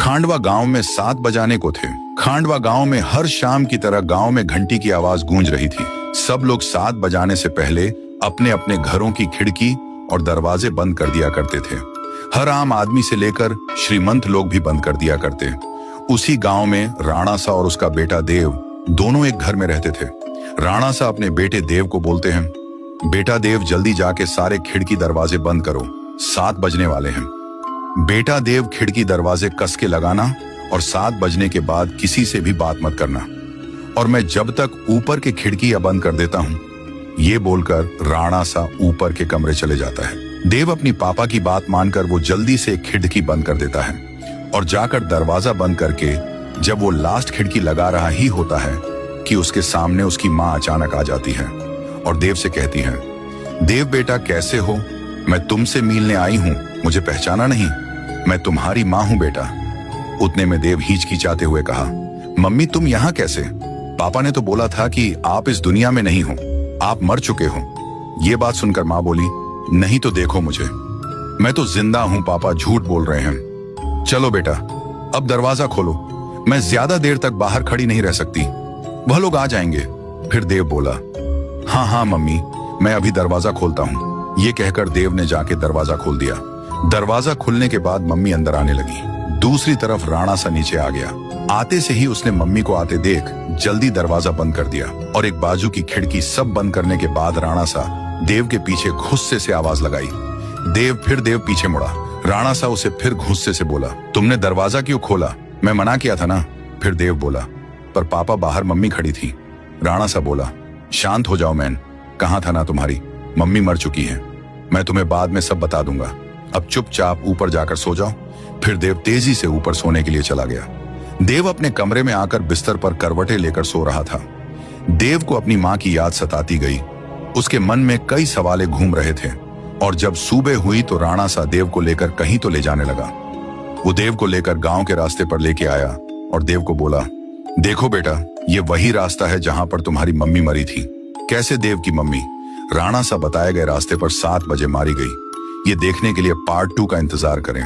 खांडवा गांव में 7 बजाने को थे। खांडवा गांव में हर शाम की तरह गांव में घंटी की आवाज गूंज रही थी। सब लोग 7 बजाने से पहले अपने अपने घरों की खिड़की और दरवाजे बंद कर दिया करते थे। हर आम आदमी से लेकर श्रीमंत लोग भी बंद कर दिया करते। उसी गांव में राणा सा और उसका बेटा देव दोनों एक घर में रहते थे। राणा सा अपने बेटे देव को बोलते हैं, बेटा देव जल्दी जाके सारे खिड़की दरवाजे बंद करो, 7 बजने वाले हैं। बेटा देव खिड़की दरवाजे कस के लगाना और 7 बजने के बाद किसी से भी बात मत करना, और मैं जब तक ऊपर के खिड़कियां बंद कर देता हूं, ये बोलकर राणा सा ऊपर के कमरे चले जाता है। देव अपनी पापा की बात मानकर वो जल्दी से खिड़की बंद कर देता है और जाकर दरवाजा बंद करके जब वो लास्ट खिड़की लगा रहा ही होता है कि उसके सामने उसकी माँ अचानक आ जाती है और देव से कहती है, देव बेटा कैसे हो, मैं तुमसे मिलने आई हूं, मुझे पहचाना नहीं, मैं तुम्हारी माँ हूं बेटा। उतने में देव हिचकिचाते हुए कहा, मम्मी तुम यहाँ कैसे? पापा ने तो बोला था कि आप इस दुनिया में नहीं हो, आप मर चुके हो। ये बात सुनकर माँ बोली, नहीं तो देखो मुझे, मैं तो जिंदा हूं पापा, झूठ बोल रहे हैं। चलो बेटा अब दरवाजा खोलो, मैं ज्यादा देर तक बाहर खड़ी नहीं रह सकती, वह लोग आ जाएंगे। फिर देव बोला, हाँ हाँ मम्मी, मैं अभी दरवाजा खोलता हूँ। ये कहकर देव ने जाके दरवाजा खोल दिया। दरवाजा खुलने के बाद मम्मी अंदर आने लगी। दूसरी तरफ राणा सा नीचे आ गया। आते से ही उसने मम्मी को आते देख जल्दी दरवाजा बंद कर दिया और एक बाजू की खिड़की सब बंद करने के बाद राणा सा देव के पीछे गुस्से से आवाज लगाई। देव पीछे मुड़ा। राणा सा उसे फिर गुस्से से बोला, तुमने दरवाजा क्यों खोला? मैं मना किया था ना। फिर देव बोला, पर पापा बाहर मम्मी खड़ी थी। राणा सा बोला, शांत हो जाओ मैन, कहाँ था ना तुम्हारी, मम्मी मर चुकी है, मैं तुम्हें बाद में सब बता दूंगा, अब चुपचाप ऊपर जाकर सो जाओ। फिर देव तेजी से ऊपर सोने के लिए चला गया। देव अपने कमरे में आकर बिस्तर पर करवटें लेकर सो रहा था। देव को अपनी माँ की याद सताती गई। उसके मन में कई सवाल घूम रहे थे और जब सुबह हुई तो राणा सा देव को लेकर कहीं तो ले जाने लगा। वो देव को लेकर गांव के रास्ते पर लेके आया और देव को बोला, देखो बेटा, ये वही रास्ता है जहां पर तुम्हारी मम्मी मरी थी। कैसे देव की मम्मी? राणा सा बताए गए रास्ते पर 7 बजे मारी गई। ये देखने के लिए पार्ट 2 का इंतजार करें।